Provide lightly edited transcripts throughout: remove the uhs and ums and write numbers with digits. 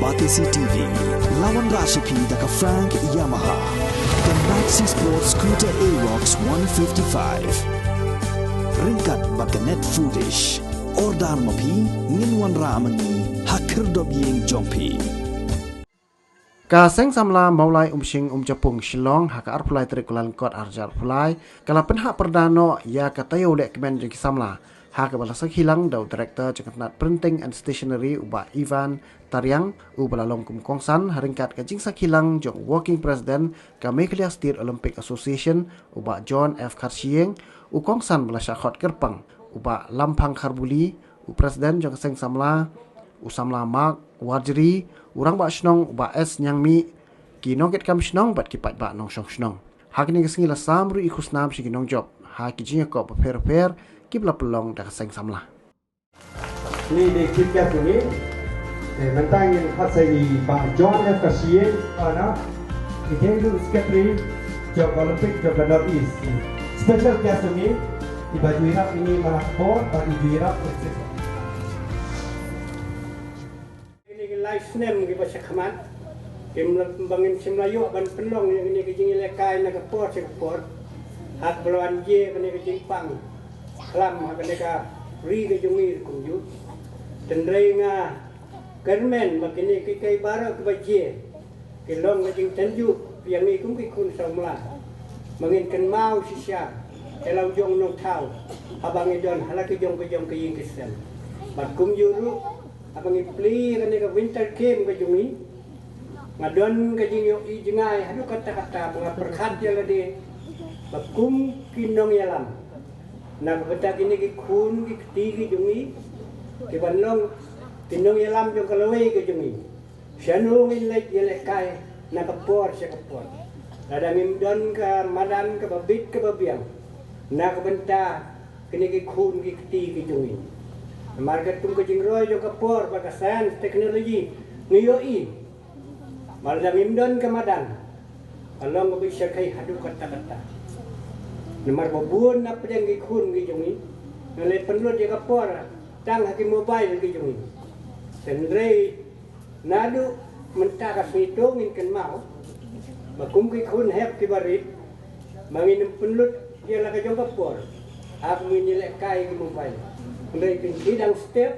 Batisi TV, lawan Rashipi daka Frank Yamaha, dan Maxi Sports Scooter Aerox 155. Ringkat baganet foodish, ordar mapi, nginwan ramani, hakir dobyeng jompi. Kaseng samla maulai umsing Japung Shillong haka arpulai trikulan kot arjar pulai kala penhak perdano ya katayo lek kemen jeki samla haka balasak hilang dau director Jakarta Printing and Stationery uba Ivan Tariang ubala longkum kongsan haringkat kajing sak hilang jong working president ka Meghalaya State Olympic Association uba John F Karshieng u kongsan balasak khot kerpang uba Lampang Kharbuli u president jong seng samla usamla Mark Warjeri urang ba shnong ba es nyang mi ki nongket kam shnong bat ki pat ba nong shong shnong hakni kesingi la samru ikus nam shi ki nong job ha ki jinya ko per ki bla pelong da seng samla ni de kit ka ni mentang yang khasai ba John F Karshieng ana Itelu Secretary Job Olympic Job North East special guest ni baju irap ini malah por baju irap live name kita sekhaman kim bangin simlayo ban penlong yang ini kejing lekai na kapor sekapor hak belwan je kene kejing pang lam hak kene ka ri kejungi kunju tendrei nga kermen makini kai bara ke baje kilong kejing tenju yang ni kum ki kun samla mangin kan mau sisya elau jong nong tau abang idon halaki jong kejing kisen bat kum juru abang ipli kan ka winter camp ka jungi ngadon ka jing i jingai hadu kata-kata mga perkhat ya lade bakum kinong yalam na beta kini ki khun ki ti jungi ki banlong kinong yalam jong kalawe ka jungi syanu ilek yelek kai na kapor sya kapor ada mimdon ka madan ka babit ka babiang na ka benta kini ki khun ki ti ki jungi market tum kejing roy jo kapor baka sains teknologi ngiyoi malam imdon kemadan along ko bisa kai hadu kata-kata nomor babun apa yang gikun gijungi ngale penlut je kapor tang hakim mobile gijungi sendrei nadu mentaka situ ngin mau bakum gikun hep kibarit mangin penlut dia la ka jo kapor aku nilek kai ki mobile mulai pinggidang step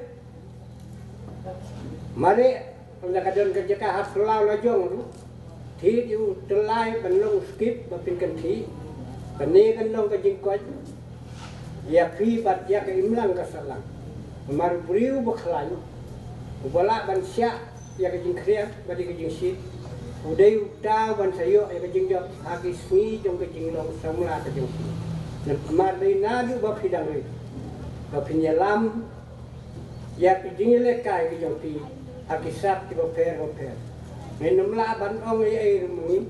mari anda kadon kerja ka haslau lajong tu thi yu telai benlong skip bapin kan thi kani kan long ka jingkot ya fi bat ya ka imlang ka salang mar briu baklan ubala ban sya ya ka jing kriya badi ka jing sit udai uta ban sayo ya ka jing job hakismi jong ka jing long samla ka jing mar dei nadu ba phidang ri ba pinyalam ya kijing lekai ki joti akisap ti boper minum la ban ong ai rumi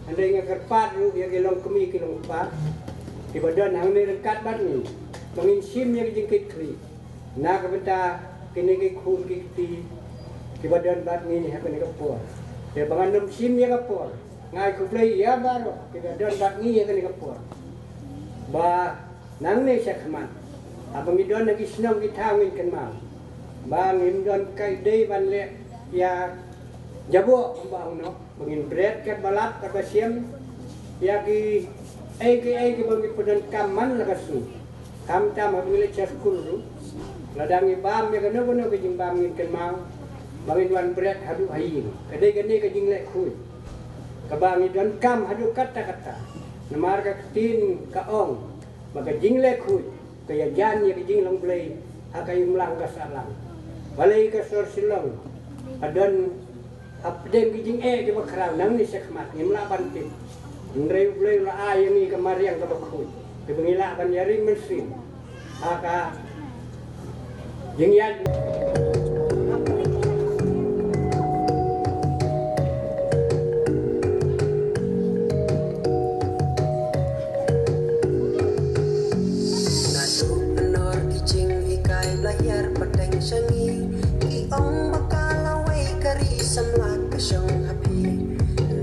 andai nga kerpat ru ya gelong kemi kilong pa ti badan hang ni rekat ban ni mangin sim ya kijing kitri na ka benta kini ki khun ki ti badan ban ni ha kini kapor ya bangan sim ya kapor ngai ku play ya baro ti badan ban ni ya kini kapor ba nang ne sakman abang idon lagi senang kita ngin kan mau bang idon kai dei ban le ya jabo bang no bangin bread kat balap kat basiem ya ki bang ipodan kaman la kasu kam tam abang le chaskul ru ladang ibam ya kena bono ke jing bam ngin kan mau bangin wan bread hadu hayin kadai gane ke jing le khui ka bang idon kam hadu kata-kata namar ka tin ka ong maka jing le khui kaya jan ya kijing lang play akay umlang ka salang walay ka sor silong adon apden kijing di bakraw nang ni sekmat ngimla bantin nreu play la ay ni kamariang ka bakhoy kibangila ban yaring mesin aka jingyan sangi ki ong bakalaway kari samla ka syong happy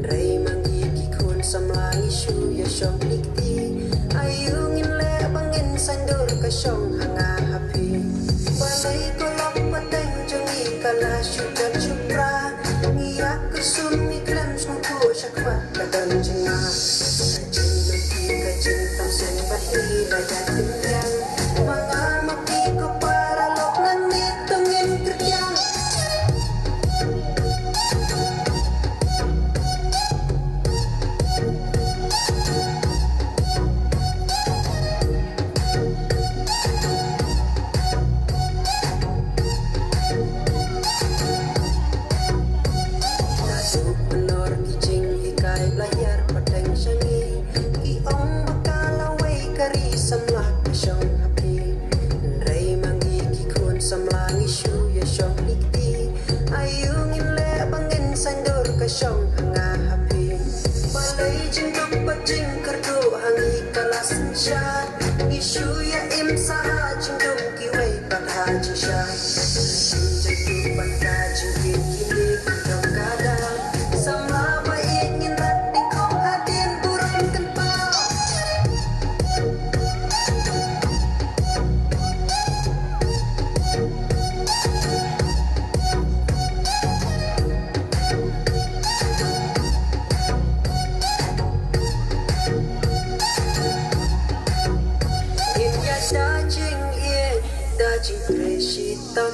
rei mangi ki kun samla isu ya syong likti ayungin le bangin sandur ka syong hanga happy balay ko lok pateng jungi kala syudat syupra sumi klams mengko syakwa kadang jenga kajin luti kajin tamsen batri rakyat tinggal mengamati ko para lok nang nitungin kerjang Song hanga happy balai jingdok bajing kerdu hangi kalas syat isu ya im saha jingdok kiwai pada jisha jingdok pada jingkin kini kudok kada sama baik nginat di kau hadin burung kenpau Presitam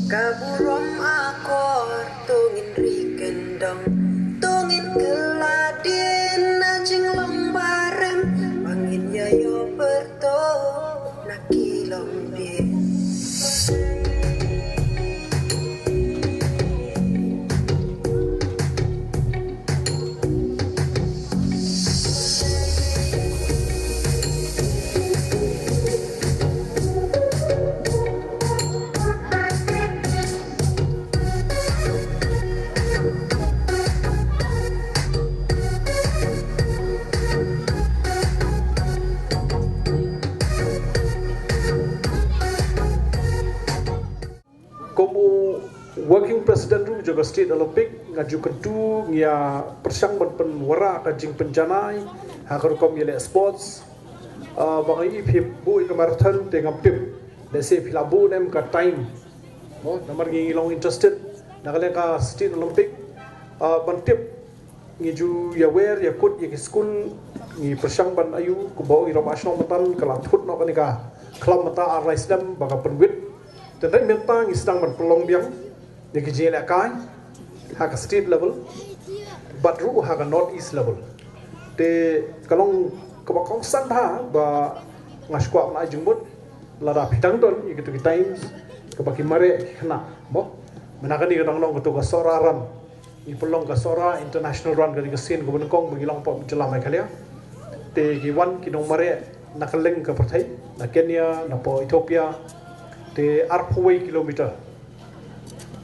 kaburom akor tungin rikendong tungin keladin najing lembaran angin yayo berto nakilong din Working President ru juga State Olympic ngaju kentu ngia persang penwara kajing penjanai hakar kom yele sports bangai phip bu ke marathon dengan pip dese philabu nem ka time namar ngi long interested nagale ka State Olympic ban tip ngiju ya wer ya kut ya school ngi persang ban ayu ku bawa iro national matan kala thut no kanika klam mata arais dam baka penwit tendai menta ngi sedang ban pelong biang di kejela kai hak state level but ru hak north east level te kalong kabakong santha ba ngaskwa na jumut lada pitang don yitu ki times kabaki mare khna mo menakani kadang long to ka soraran i pelong ka sora international run ka sin ko kong bagi long pom jelamai khalia te ki wan ki dong mare nakaleng ka perthai na Kenya na po Ethiopia te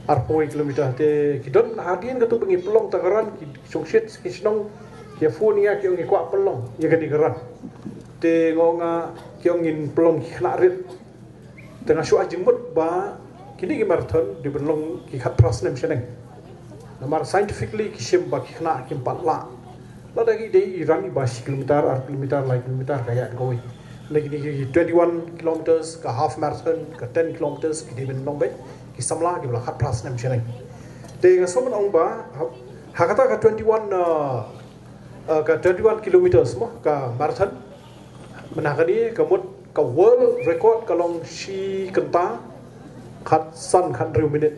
4 kilometer te kidon hadin ka tu bengi pelong tagaran ki songsit kisnong ki funia ki ngi kwa pelong ya gani garan te ngonga ki ngin pelong khna rit tengah su ajimut ba kini ki marathon di belong ki khatras nem seneng namar scientifically ki sim ba ki khna ki patla la dagi dei rani ba kilometer lai kilometer kaya goi lagi ni 21 kilometers ka half marathon ka 10 kilometers ki di belong be ki samla ki bla khat pras nem cheneng te nga somon ong ba hakata ka 21 kilometers mo ka marathon menakani kamut ka world record kalong shi kenta khat san khat riu minute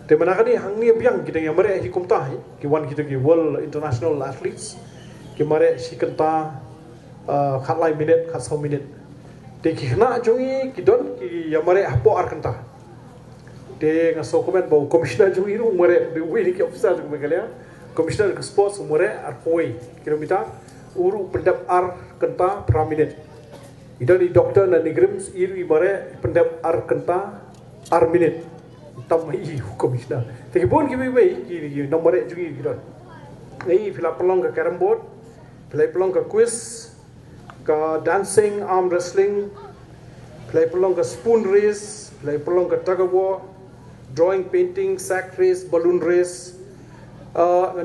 te menakani hangni biang kita yang mare hi kumta ki wan kita ki world international athletes ki mare shi kenta khat lai minute khat 1 minute te ki na jungi ki don ki yang mare hapo ar kenta te ngaso komen bau commissioner jungi ru mare be wi ki officer ko megalia commissioner ke sports mare ar poi kilometer uru pendap ar kenta per minute ida di doktor na negrims iri mare pendap ar kenta ar minute tamai commissioner te bon ki wi ki nomor jungi ki don ei fila pelong ka carom board play pelong ka quiz ka dancing arm wrestling play pelong ka spoon race play pelong ka tug of war drawing, painting, sack race, balloon race.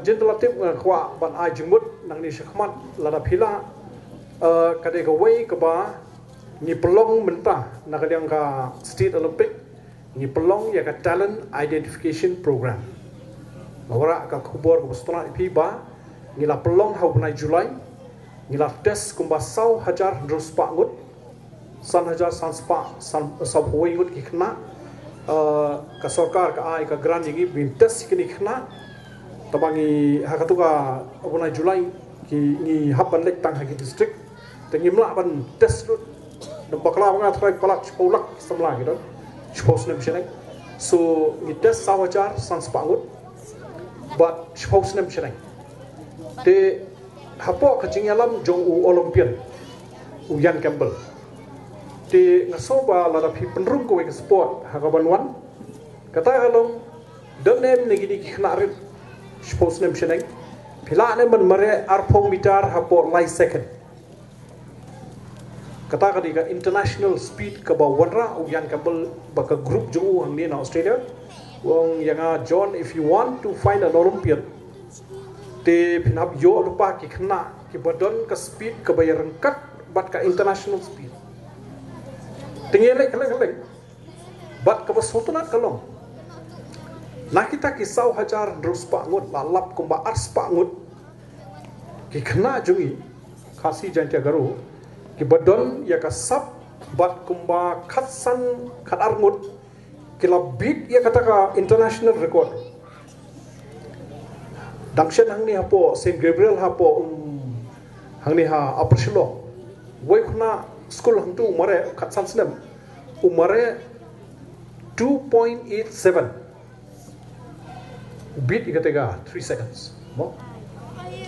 Gentle tip kwa ban ai jumut nang ni shakmat lada phila kade ka wei ka ba ni pelong menta na kadang ka State Olympic ni pelong ya ka talent identification program Mawara ka kubor ko setengah ipi ba ngila pelong hau benai Julai ngila tes kumba sau hajar drus pak ngut san hajar san spa san saboi ngut ki khna ka sarkar ka ai ka gran yingi bin tes ki khna tabangi hakatuka benai Julai ki ni haban lek tang hagi district tengi mla ban tes lut de bakla banga trai palak polak samla gitu chpos nem sheneng so ni tes sau hajar san spa ngut but chpos nem sheneng te hapo kacing alam jong u Olympian u Yan Campbell te ngasoba la pi penrung ko ke sport hakaban wan kata kalong denem ne gidi khna rit suppose nem sheneng pila ne man mare arpong mitar hapo lai second kata kadi ka international speed ka ba wanra u Yan Campbell ba ka group jong u hang ni na Australia wong yanga John, if you want to find an Olympian te pinap yo lupa ki khna ki badon ka speed ka bayaran kat bat ka international speed tingele kale bat ka basotonat kalong nakita ki sau hajar drus pa ngut lalap kumba ars pa ngut ki khna jungi khasi jantia garu ki badon ya ka sab bat kumba khatsan khatar ngut ki labit ya kata ka international record Dangshan hang ni hapo Saint Gabriel hapo hang ni ha Upper Shillong wei khna school hang tu umare khatsan snem umare 2.87 beat ikatega 3 seconds mo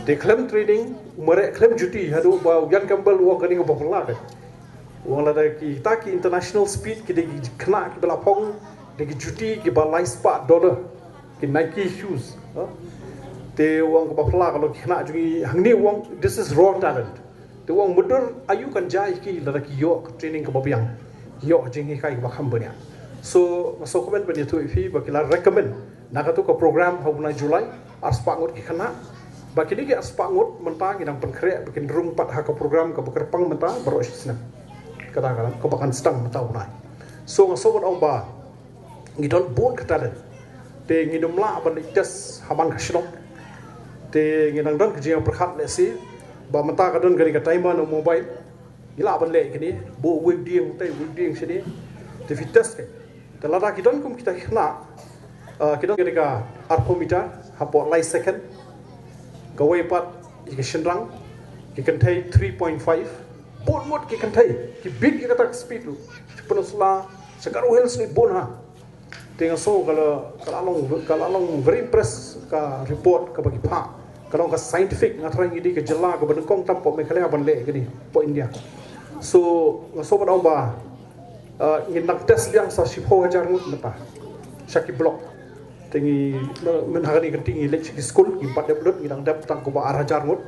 de claim trading umare claim juti hadu ba Yan Campbell wo kani ko popular wong la ki taki international speed ki de khna ki bala phong de juti ki ba life spa dollar ki Nike shoes te wong ba phla kalau khna jungi hangni wong this is raw talent te wong mudur ayu kan jai ki la ki yo training ka babiang yo jingi kai ba kham bania so comment bani tu ifi ba kila recommend naka tu ka program hobna Julai arspa ngot ki khna ba kini ki arspa ngot menta ki nang penkhre bikin rung pat ha ka program ka bekerpang menta baro isna kata kala ka bakan stang menta unai so ong ba ngidon bon ka talent te ngidom la ban tes haban ka shnok te nginang don kejia perkhat le si ba mata ka don gani ka timer no mobile gila ban le kini bo wig ding sini te fitas ke te lada ki don kum kita khna ki don gani ka arpometer hapo lai second ka wei pat ki shinrang ki kan thai 3.5 bon mot ki kan thai ki big ki kata speed lu penosla sekaru hills ni bon ha tengah so kalau long very impress ka report ka bagi pa kalau ka scientific ngatrang ini ke jela ka benengkong tampo mekhala ban le gini po India so ngaso ba ba ngindak test yang sa sipo hajar ngut mata syaki blok tingi men hari kan tinggi lek di school ki pat deblut ngidang dap tang ko ba hajar ngut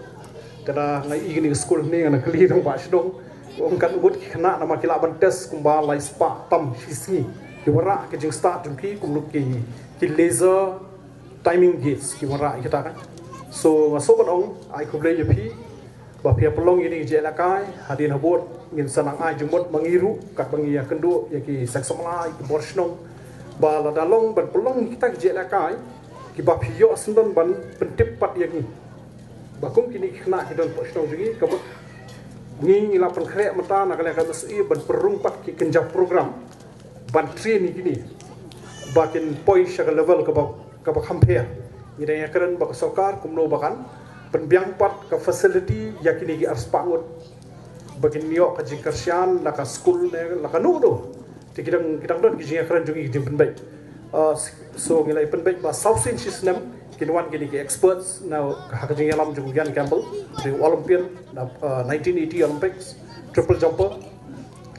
kada ngai igini school ni ngana kli dong ba sidong wong kan ngut kena nama kila ban test kumba lai spa tam hisni ki wara ke jing start jumpi kumluk ki laser timing gates ki wara kita kan so ngaso ban ong ai kuble yepi ba pia pelong ini je lakai hadin habot ngin sanang ai jumot mangiru kat bangi ya kendo ya ki saksamla ki borshnong ba la dalong ban pelong kita je lakai ki ba pio sendon ban pentip pat ya ki ba kum kini khna ki don borshnong jugi kabut ngi la pen khre mata na kala ka mesti ban perung pat ki kenja program ban train ni gini bakin point syak level ka ba compare ni ya keren ba sokar kumno bakan penbiang pat ka facility yakini gi arspangut bakin yo ka jingkarsian la ka school ne la ka nudo ti kidang don gi keren jungi gi penbai so ngilai penbai ba south sin system kinwan gini gi experts now ka jing alam jung Yan Campbell the Olympian 1980 Olympics triple jumper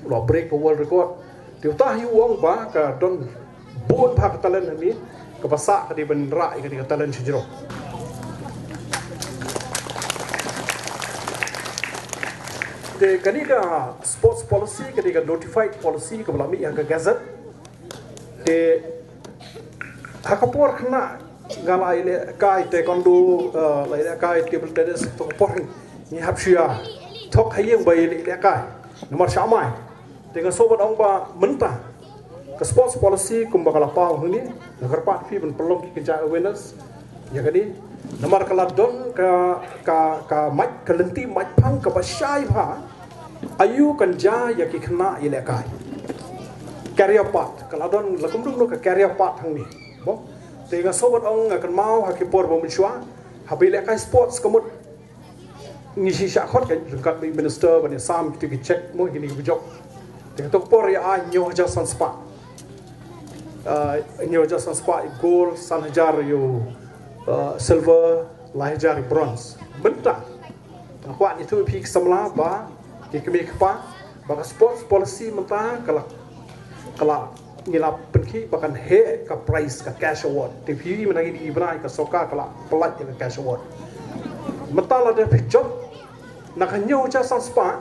lo break world record Tiup tahi uang ba ka don bon pa ka talent ni ka basa ka di ben ra ka di ka talent sejero. De kani ka sports policy ka di ka notified policy ka belami yang ka gazette de hakapor khna gala ile kai taekwondo lai kai table tennis to por ni hapsia thok hayeng bai ile kai nomor shamai dengan sobat ong ba mentah ke sports policy kumba kala pau ni nagar pat fi ben pelong ki kenja awareness ya kadi namar kaladon ka mic kalenti mic phang ka basyai pha ayu kan ja ya ki khna ile kai career path kaladon lakum dum ka career path thang ni bo te ga sobat ong kan mau ha ki por bo mishwa ha bi le kai sports kamut ni si sha khot kan kat bi minister ban sam ki check mo ki ni bi jok te to por ya a nyo ja san spa nyo ja san spa gold san hajar yo silver lahjar bronze benta kwa ni tu pi samla ba ki kemi kpa ba sports policy menta kala ngila penki bahkan he ka prize ka cash award TV menagi di ibrai ka soka kala pelat ka cash award metala de job nak nyo cha san spa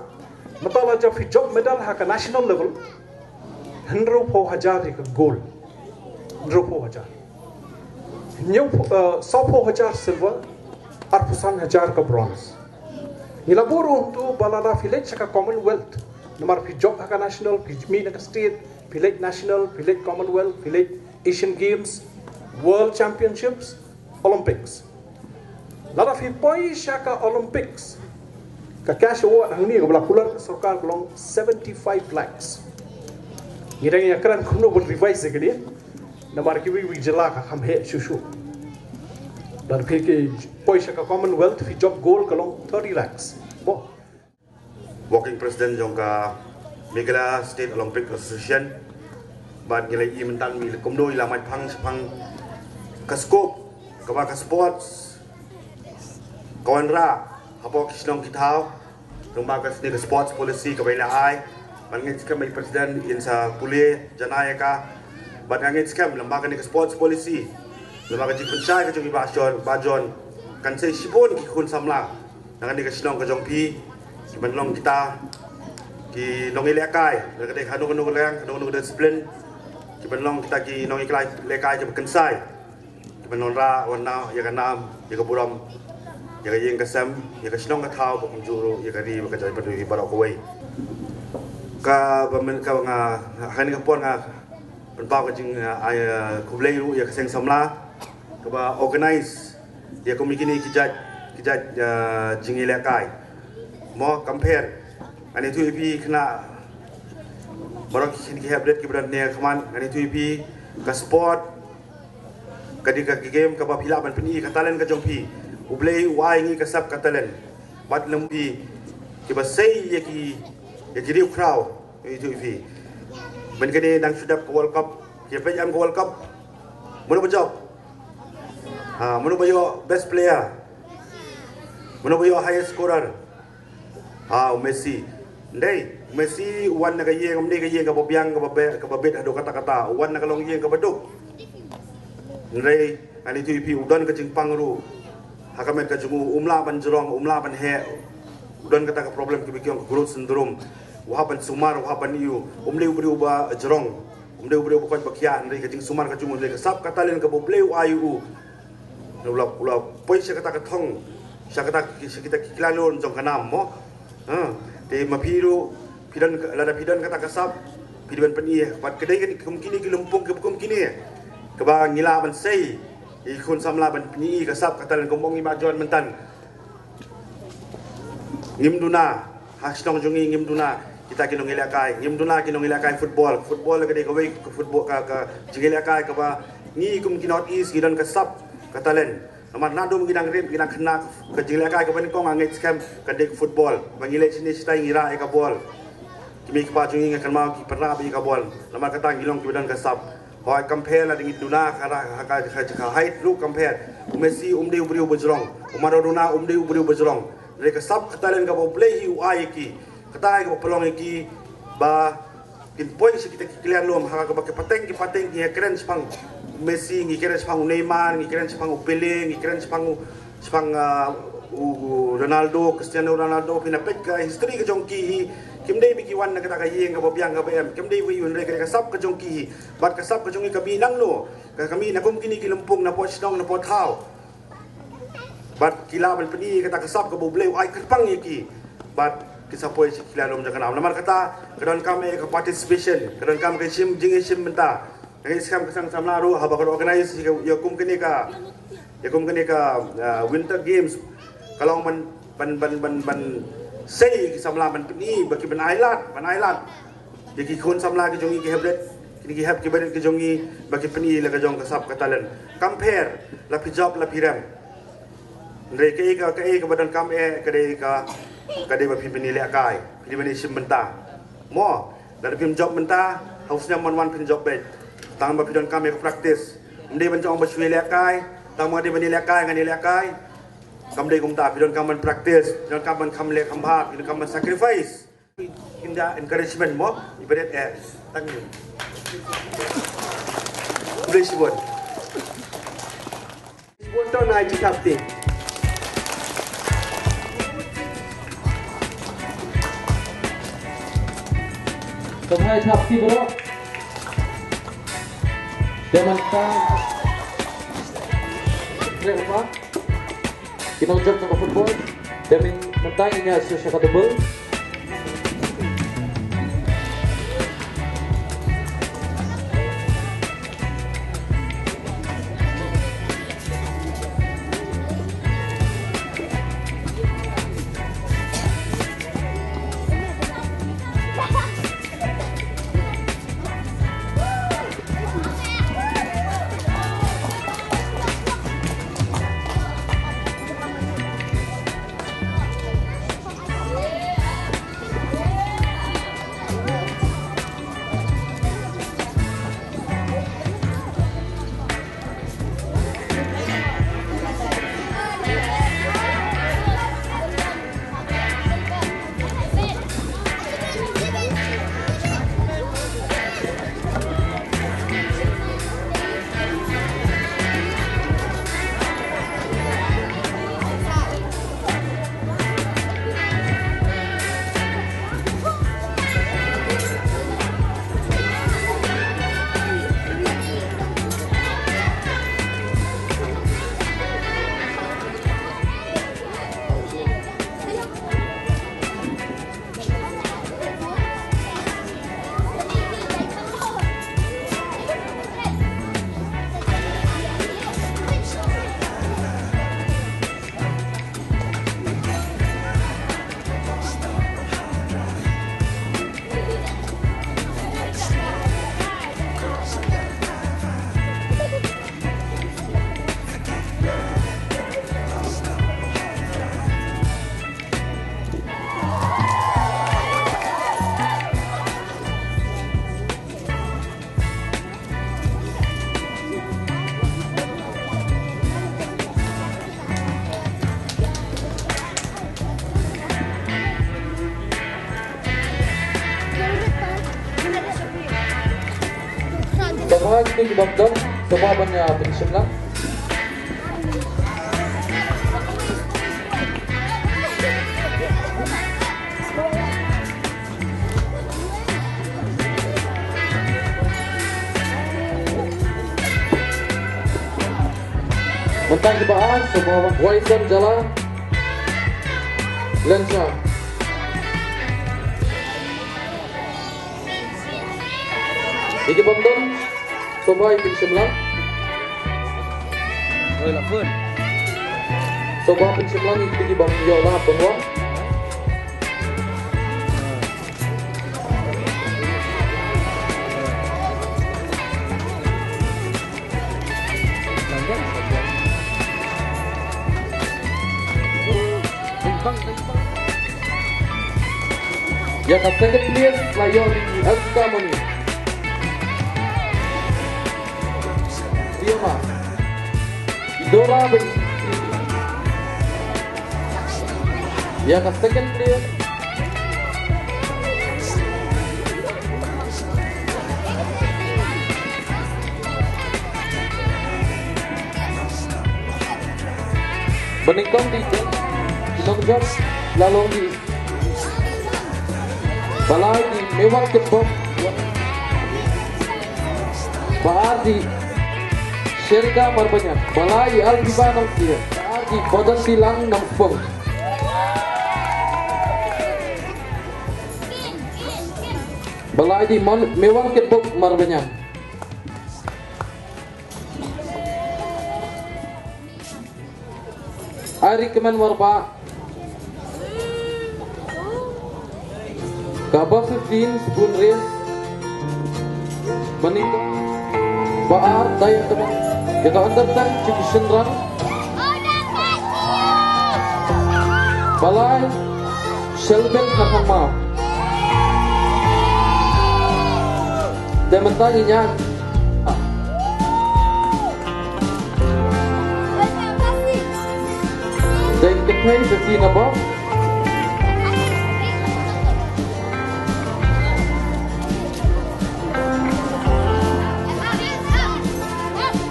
metala de job medal ha ka national level 100,000 ka gold 100,000 nyo 100,000 silver 8,000 ka bronze ngila buru tu balada village ka commonwealth nomor job ha ka national mi ka state village national, village commonwealth, village Asian Games, World Championships, Olympics. Lara fi poi shaka Olympics. Ka cash award hang ni ka bala kular sarkar kolong 75 lakhs. Ngira ya kran kuno bol revise ke dia. Namar ki wi jela ka kham he shushu. Dan fi ke poi shaka commonwealth fi job goal kolong 30 lakhs. Bo Working President jongka Meghalaya State Olympic Association ban gilai i mentan mi komdo ila mai phang ka scope ka ba ka sports kawan ra hapo kisnong kitau tung ba ka sini sports policy ka baila ai ban ngit ka mai president in sa pule janaya ka ban ngit scam lembaga ni sports policy lembaga ji pencai ka jong bajon kan sei sipon ki kun samla dengan ni kisnong ka jong pi ki ban long kita ki nong ile kai le ka de khanu nu lang nu discipline ki ban long kita ki nong iklai le kai je kensai ki ban non ra wana ya ka nam ya ka buram ya ka yeng ka sam ya ka snong ka thau ba kum juru ya ka ri ba ka jai padu ba ro ko wei ka ba men ka nga han ka pon nga ban ba ka jing ai ku blei ru ya ka seng samla ka ba organize ya ko mi kini ki jaj jing ile kai mo compare ani tu ipi kena barang kini ki hablet ki beran ne khaman ani tu ipi ka sport kadi ka game ka ba phila ban pini ka talent ka jong pi ublei wai ngi ka sab ka talent bat lembi ki ba sei ye ki riu crowd ani tu ipi ban kene dang sudap ka world cup ki pe am ka world cup mono ba job mono ba yo best player mono ba yo highest scorer Messi Ndai, Messi wan na kaye ngam ndai kaye ka babyang ka babet ado kata-kata wan na kalong yeng ka baduk. Ndai ani tu ipi udan ka jing pangru. Hakamet ka jungu umla ban jerong umla ban he. Udan kata ka problem ki bikyong growth syndrome. Wahaban sumar wahaban iu umle ubri uba jerong. Umle ubri uba kwa bakya ndai ka jing sumar ka jungu ndai ka sap kata len ka bobleu ayu. Ula poi sya kata ka thong. Sya kata kita kilalon jong kanam mo. Te mapiru pidan lada pidan kata kasap pidan peni pat kedai kan kemkini ki lumpung ke kemkini ke ba ngila ban sei ikun samla ban peni kasap kata lan gombong ima jon mentan ngimduna hasnong jungi ngimduna kita kinong ilakai ngimduna kinong ilakai football kedai kawai ke football ka jingilakai ke ba ngi kum ki north east gidan kasap kata lan Nomor nado mengidang rem kita kena kejelakai kepada kau angin scam kedek football mengilai sini sitai ngira eka bol kimi kepajungi akan mau ki pernah bagi ka bol nomor kata ngilong kibadan kasap hoi compare la dengan duna kara ka height lu compare Messi umde ubri ubajrong Maradona umde ubri ubajrong mereka sab katalen ka play hi uai ki kata ka pelong ki ba kin point kita kilian lu haka ka pateng ki keren spang Messi ngikiran sepang Neymar, ngikiran sepang Pele, ngikiran sepang Ronaldo, Cristiano Ronaldo pinapet ka history ka jongki kimdei bikiwan na kata kayeng ka babyang ka bm kimdei wi yun ka kasap ka jongki bat kasap ka jongi kami nang no kami na kum kini kilumpung na potnong na pothau bat kila bal peni kata kasap ka bobleu ai kerpang yiki bat kisah poin sikila lom jangan namar kata kadon kami ka participation kadon kami ka sim menta Ngai skam kesang samla ru haba organize ya kum kini ka Ya kemudian ke Winter Games kalau ban say samla ban ni bagi ban island jadi kon samla ke jongi ke hebret kini ke heb ke badet ke jongi bagi peni la ke jong kasap katalan compare la pi job la pi ram ndre ke badan kam ke de ba pi peni le kai pi bani sim benta mo la pi job benta harusnya mon pin job bet tang ba pi don kam ke practice mde ban jong ba shui le kai tang ma de bani le kai ngani le kai kam de kum ta pi don kam ban practice don kam ban kam le kam ha pi don kam ban sacrifice inda encouragement mo ibadat tang ni Please buat. Bonto na jikapti. Tomai tapti bro. Demonstrasi. Kenapa? Kita ucap sama football. Demi mentang ini hasil double. Semua itu dibakar, semua banyak pensiun lah. Mentang dibahas, semua Waisan jalan, lensa. Iki bom semua ipin sembilan. Oi lakun. Semua ipin sembilan iki bang yola bangwa. Ya second place Lion Askamoni. Dioma Idola Bing. Ya second place Beningkong di Inongjob Lalong di Balai di Mewang Kebok Bahar di Syirka Marbanyak Balai Al-Biba Nangkir Bahar di Bodan Silang Nampung Balai di Mewang Kebok Marbanyak Ari kemen warba Kaba 15 spoon race Benito Baar daya teman Kita undertime Chicken Run Balai Shelben Kakama Dan mentanginya Dan kita 15 above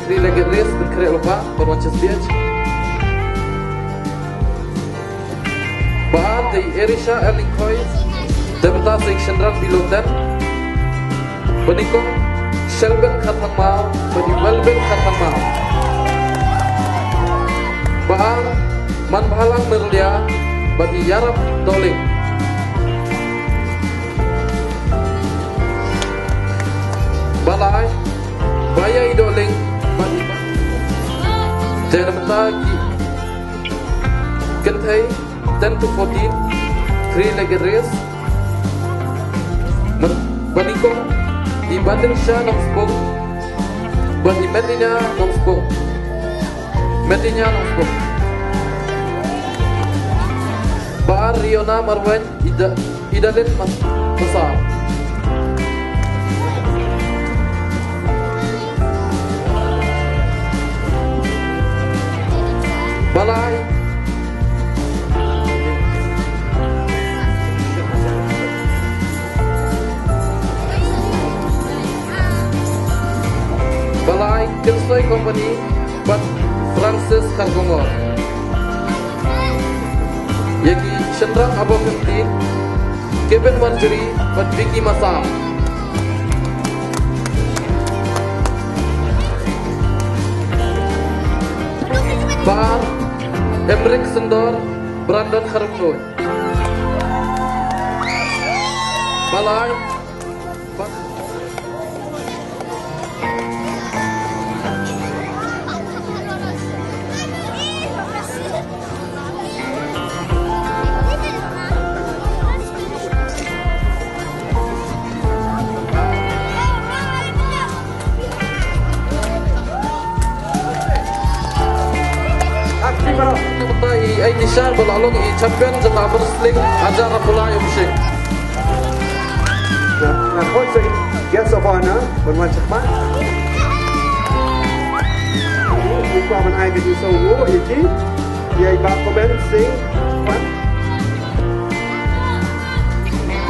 Three-legged race berkerek lupa berwajah biaj Baat di Erisha Erlingkoi Demta section run below them Benikong Shelben Khatang Mau Beni Melben Khatang Mau Baal Man Bahalang Merlia Bagi Yarab Doling Balai Bayai Doling Bagi Jangan mentagi Kentai 10 to 14 3-legged race Banikong Di Bandung Syah Nong Spong Bagi Medina Nong Spong Medina Nong Spong Baar Riona Marwan Idalin Masar Balai Balai Kilsoy Company Bat Francis Kargongor Yagi Shendrang Above 15 Kevin Marjorie Bat Vicky Masam Baar Emric Sendor Brandon Kharumnoy Balai أي نشان بالعلوم champion جمع برسلين أجار فلاي ومشي. نقول سيد guest of honor بنوان شخمان. Bukan menai ke Yusof Wu, Iki, ia ibak komen sing,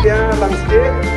dia langsung